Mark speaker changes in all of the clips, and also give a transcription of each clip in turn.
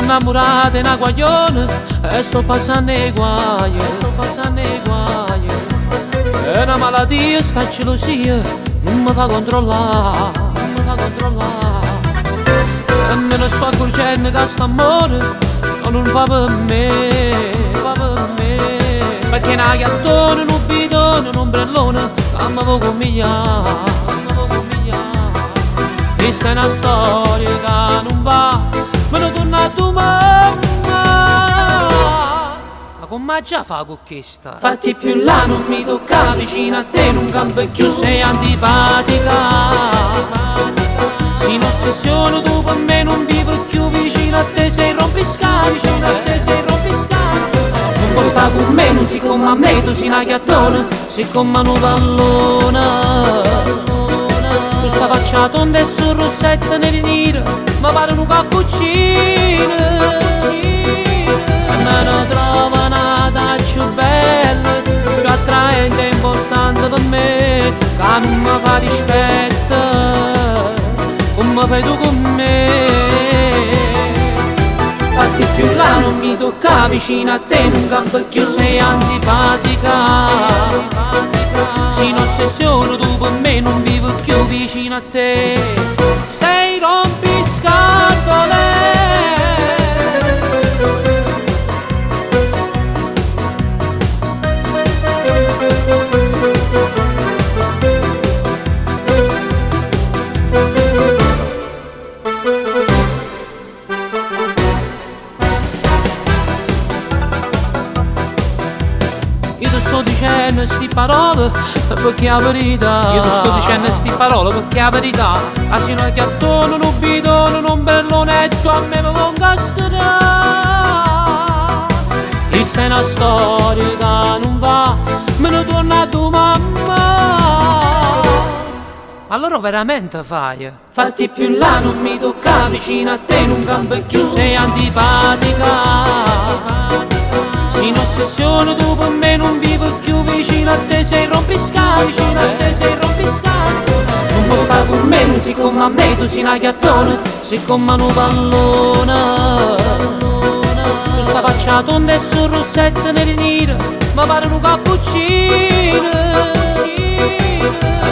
Speaker 1: sono innamorata in una guaglione e sto passando i guai, è una malattia, sta gelosia non mi fa controllare, e me ne sto accorgendo che sto amore non fa per me, perché una gattona, un bidone, un ombrellone che mi può comigliare. Questa è una storia che non va, me ne torna a tua mamma. Ma come già fa con questa? Fatti più là, non mi tocca vicino a te, non campo più, sei antipatica. Se in ossessione tu per me non vivo più vicino a te, sei rompiscale, non puoi stare con me, non siccome a me tu sei una gattona, siccome una pallona. Questa faccia tonda e sul rossetto nel nero ma pare un cappuccino, e me ne trova una più bella, più attraente e importante per me, che non mi fa dispetto come fai tu con me. Fatti più là, non mi tocca vicino a te, non campo più, sei antipatica. Se in ossessione tu per me non vivo più vicino a te, sei rompiscatole. Io ti sto dicendo sti parole perché è la verità. Io ti sto dicendo sti parole perché è la verità. Se non è gattone, un bidone, un ombrellonetto, a me mi vuoi incastrare. Questa è una storia che non va, me ne torna a tua mamma. Allora veramente fai? Fatti più là, non mi tocca vicino a te, non campo più, sei antipatica. Se in ossessione tu per me non vivo più vicino a te, sei rompiscale, non puoi stare con me, non siccome a me tu sei una gattona, siccome una pallona. Questa faccia tonda e sul rossetto nel nero ma pare un cappuccino, e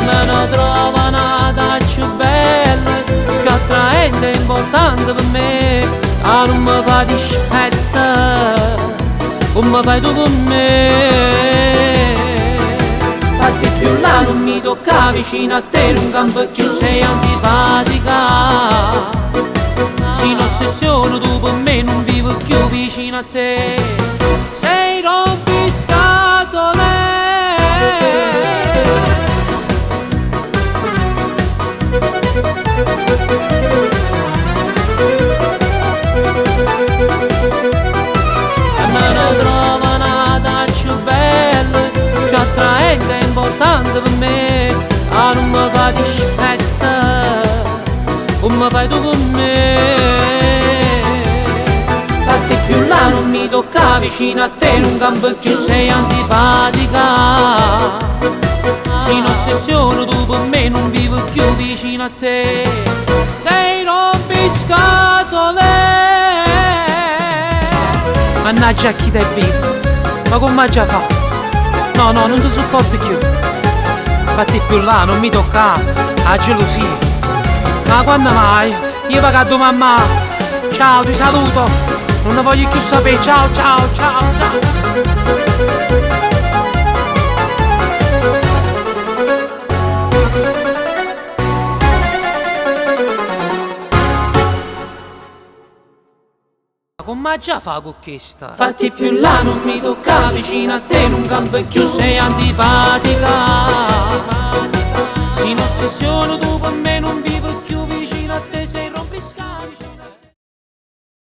Speaker 1: me ne trova una più bella, più attraente e importante per me, che non mi fa dispetto come fai tu con me. Fatti più là, non mi tocca vicino a te, non campo più, sei antipatica. Se in ossessione tu per me non vivo più vicino a te, sei rompiscatole. Trova una più bella, più attraente e importante per me, che non mi fa dispetto come fai tu con me. Fatti più là, non mi tocca vicino a te, non campo più, sei antipatica. Se in ossessione tu per me non vivo più vicino a te, sei rompiscatole. Mannaggia chi te è vivo, ma come già fa? No, non ti sopporto più. Fatti più là, non mi tocca, la gelosia. Ma quando mai? Io vado a tua mamma. Ciao, ti saluto, non ne voglio più sapere, ciao. Come già fa con questa? Fatti più là, non mi tocca vicino a te, non campo più, sei antipatica. Se in ossessione tu per me non vivo più